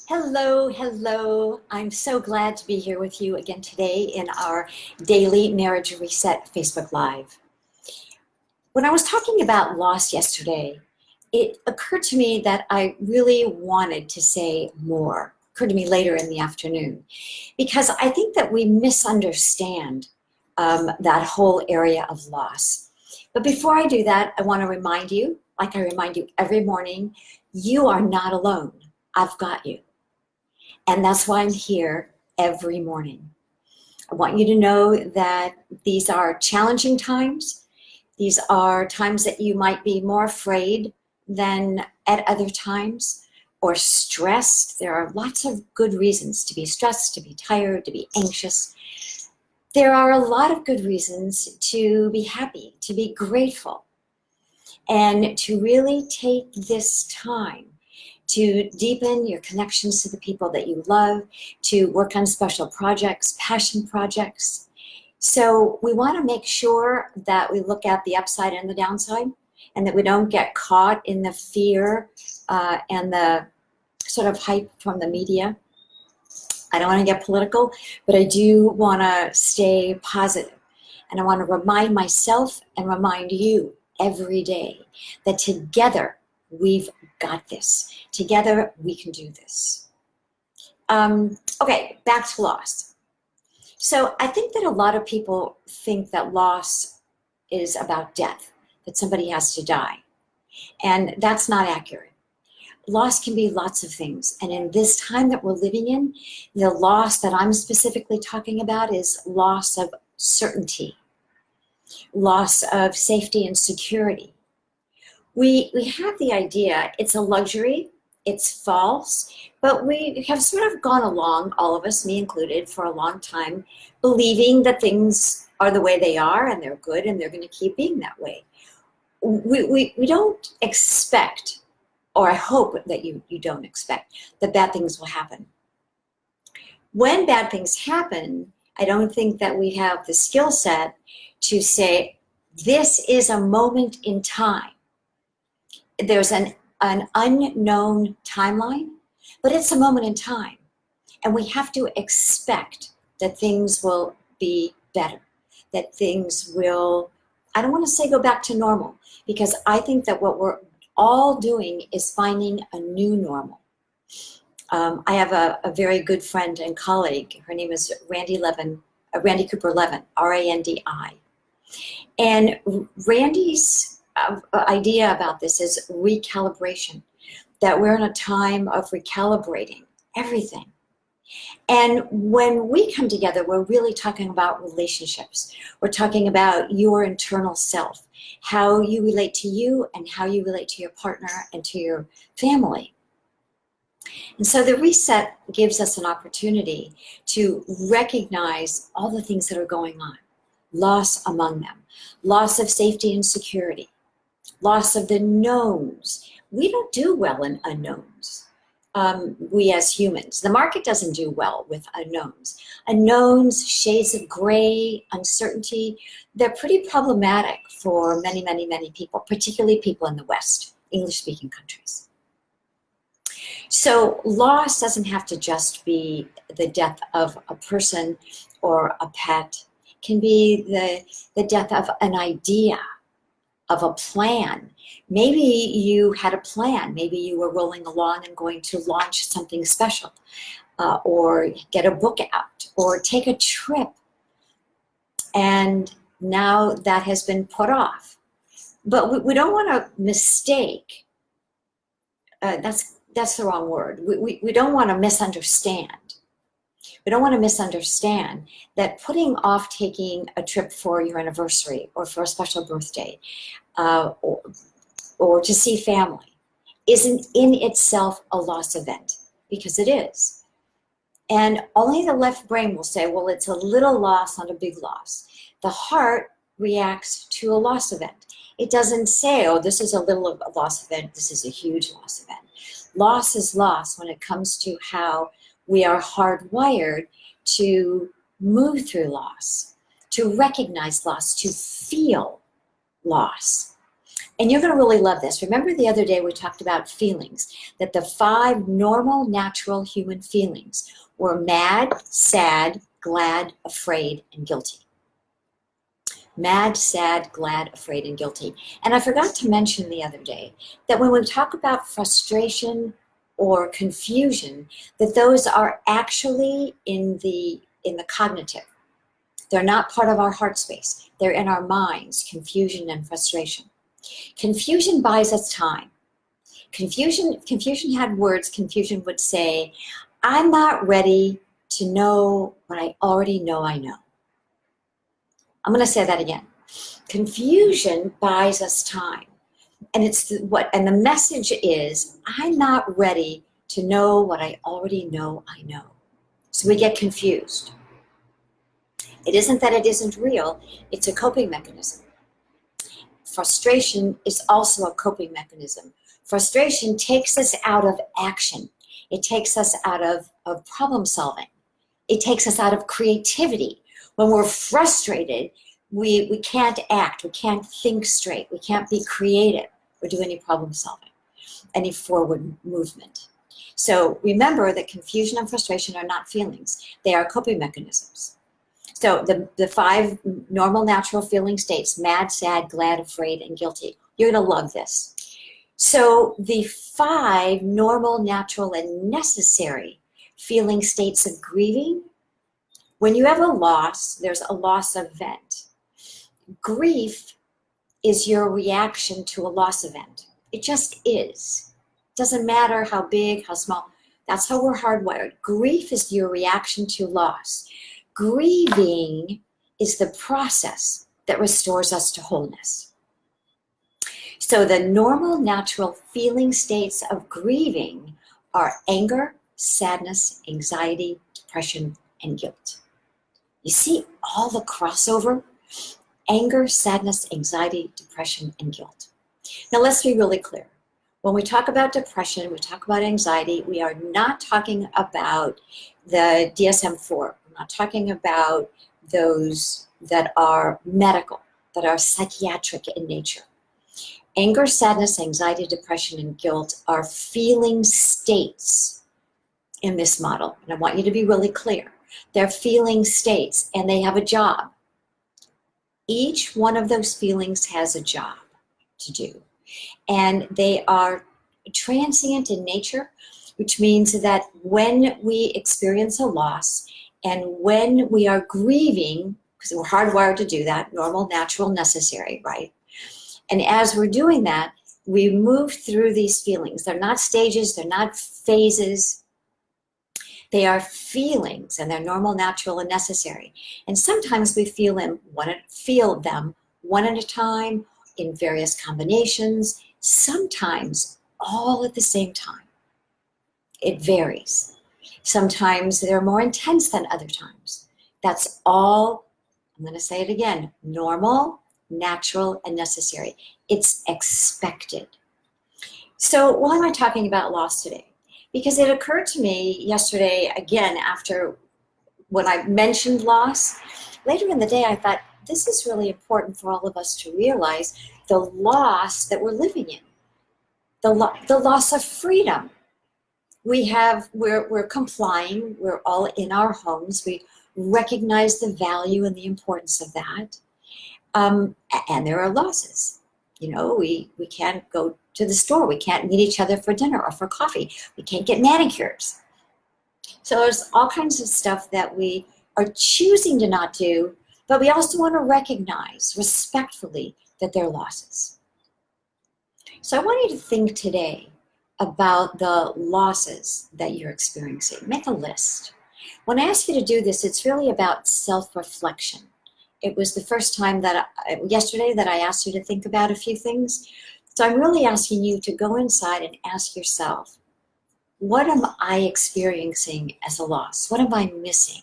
Hello, hello. I'm so glad to be here with you again today in our daily Marriage Reset Facebook Live. When I was talking about loss yesterday, it occurred to me that I really wanted to say more. It occurred to me later in the afternoon, because I think that we misunderstand that whole area of loss. But before I do that, I want to remind you, like I remind you every morning, you are not alone. I've got you. And that's why I'm here every morning. I want you to know that these are challenging times. These are times that you might be more afraid than at other times, or stressed. There are lots of good reasons to be stressed, to be tired, to be anxious. There are a lot of good reasons to be happy, to be grateful, and to really take this time to deepen your connections to the people that you love, to work on special projects, passion projects. So we want to make sure that we look at the upside and the downside, and that we don't get caught in the fear and the sort of hype from the media. I don't want to get political, but I do want to stay positive. And I want to remind myself and remind you every day that together we've got this. Together we can do this. Okay, back to loss. So I think that a lot of people think that loss is about death, that somebody has to die. And that's not accurate. Loss can be lots of things. And in this time that we're living in, the loss that I'm specifically talking about is loss of certainty, loss of safety and security. We have the idea it's a luxury, it's false, but we have sort of gone along, all of us, me included, for a long time, believing that things are the way they are and they're good and they're going to keep being that way. We don't expect, or I hope that you don't expect, that bad things will happen. When bad things happen, I don't think that we have the skill set to say, this is a moment in time. There's an unknown timeline, but it's a moment in time. And we have to expect that things will be better, that things will, I don't want to say go back to normal, because I think that what we're all doing is finding a new normal. I have a very good friend and colleague. Her name is Randy Cooper Levin, R-A-N-D-I. And Randy's idea about this is recalibration, that we're in a time of recalibrating everything. And when we come together, we're really talking about relationships. We're talking about your internal self, how you relate to you and how you relate to your partner and to your family. And so the reset gives us an opportunity to recognize all the things that are going on. Loss among them, loss of safety and security, loss of the knowns. We don't do well in unknowns. We as humans. The market doesn't do well with unknowns. Unknowns, shades of gray, uncertainty, they're pretty problematic for many, many, many people, particularly people in the West, English-speaking countries. So loss doesn't have to just be the death of a person or a pet. It can be the death of an idea, of a plan. Maybe you had a plan. Maybe you were rolling along and going to launch something special, or get a book out, or take a trip. And now that has been put off. But we don't want to mistake, that's the wrong word. We don't want to misunderstand. We don't want to misunderstand that putting off taking a trip for your anniversary or for a special birthday, or to see family isn't in itself a loss event, because it is. And only the left brain will say, well, it's a little loss, not a big loss. The heart reacts to a loss event. It doesn't say, oh, this is a little loss event, this is a huge loss event. Loss is loss when it comes to how we are hardwired to move through loss, to recognize loss, to feel loss. And you're going to really love this. Remember the other day we talked about feelings, that the 5 normal, natural human feelings were mad, sad, glad, afraid, and guilty. Mad, sad, glad, afraid, and guilty. And I forgot to mention the other day that when we talk about frustration or confusion, that those are actually in the cognitive. They're not part of our heart space. They're in our minds, confusion and frustration. Confusion buys us time. Confusion had words. Confusion would say, I'm not ready to know what I already know I know. I'm going to say that again. Confusion buys us time. And and the message is, I'm not ready to know what I already know I know. So we get confused. It isn't that it isn't real, it's a coping mechanism. Frustration is also a coping mechanism. Frustration takes us out of action. It takes us out of problem solving. It takes us out of creativity. When we're frustrated, we can't act, we can't think straight, we can't be creative or do any problem solving, any forward movement. So remember that confusion and frustration are not feelings, they are coping mechanisms. So the 5 normal, natural feeling states, mad, sad, glad, afraid, and guilty. You're going to love this. So the 5 normal, natural, and necessary feeling states of grieving, when you have a loss, there's a loss event. Grief is your reaction to a loss event. It just is. Doesn't matter how big, how small. That's how we're hardwired. Grief is your reaction to loss. Grieving is the process that restores us to wholeness. So the normal, natural feeling states of grieving are anger, sadness, anxiety, depression, and guilt. You see all the crossover? Anger, sadness, anxiety, depression, and guilt. Now let's be really clear. When we talk about depression, we talk about anxiety, we are not talking about the DSM-4. We're not talking about those that are medical, that are psychiatric in nature. Anger, sadness, anxiety, depression, and guilt are feeling states in this model. And I want you to be really clear. They're feeling states and they have a job. Each one of those feelings has a job to do. And they are transient in nature, which means that when we experience a loss and when we are grieving, because we're hardwired to do that, normal, natural, necessary, right? And as we're doing that, we move through these feelings. They're not stages, they're not phases. They are feelings, and they're normal, natural, and necessary. And sometimes we feel them one at a time, in various combinations, sometimes all at the same time. It varies. Sometimes they're more intense than other times. That's all, I'm going to say it again, normal, natural, and necessary. It's expected. So why am I talking about loss today? Because it occurred to me yesterday, again, after when I mentioned loss, later in the day I thought, this is really important for all of us to realize the loss that we're living in, the loss of freedom. We're complying, we're all in our homes, we recognize the value and the importance of that. And there are losses. You know, we can't go to the store, we can't meet each other for dinner or for coffee, we can't get manicures. So there's all kinds of stuff that we are choosing to not do, but we also want to recognize respectfully that they're losses. So I want you to think today about the losses that you're experiencing. Make a list. When I ask you to do this, it's really about self-reflection. It was the first time yesterday that I asked you to think about a few things. So I'm really asking you to go inside and ask yourself, what am I experiencing as a loss? What am I missing?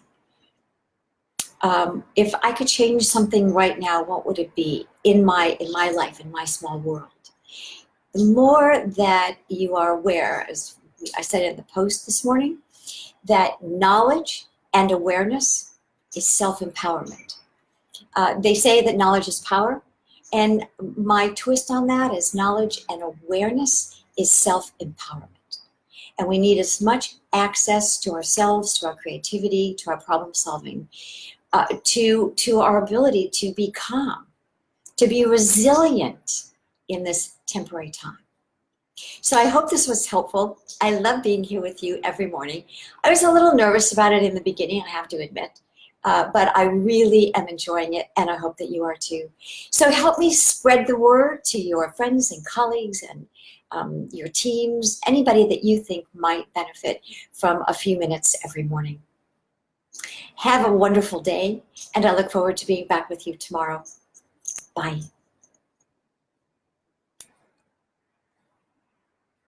If I could change something right now, what would it be in my life, in my small world? The more that you are aware, as I said in the post this morning, that knowledge and awareness is self-empowerment. They say that knowledge is power, And my twist on that is knowledge and awareness is self-empowerment. And we need as much access to ourselves, to our creativity, to our problem solving, to our ability to be calm, to be resilient in this temporary time. So I hope this was helpful. I love being here with you every morning. I was a little nervous about it in the beginning, I have to admit, but I really am enjoying it, and I hope that you are too. So help me spread the word to your friends and colleagues and your teams, anybody that you think might benefit from a few minutes every morning. Have a wonderful day, and I look forward to being back with you tomorrow. Bye.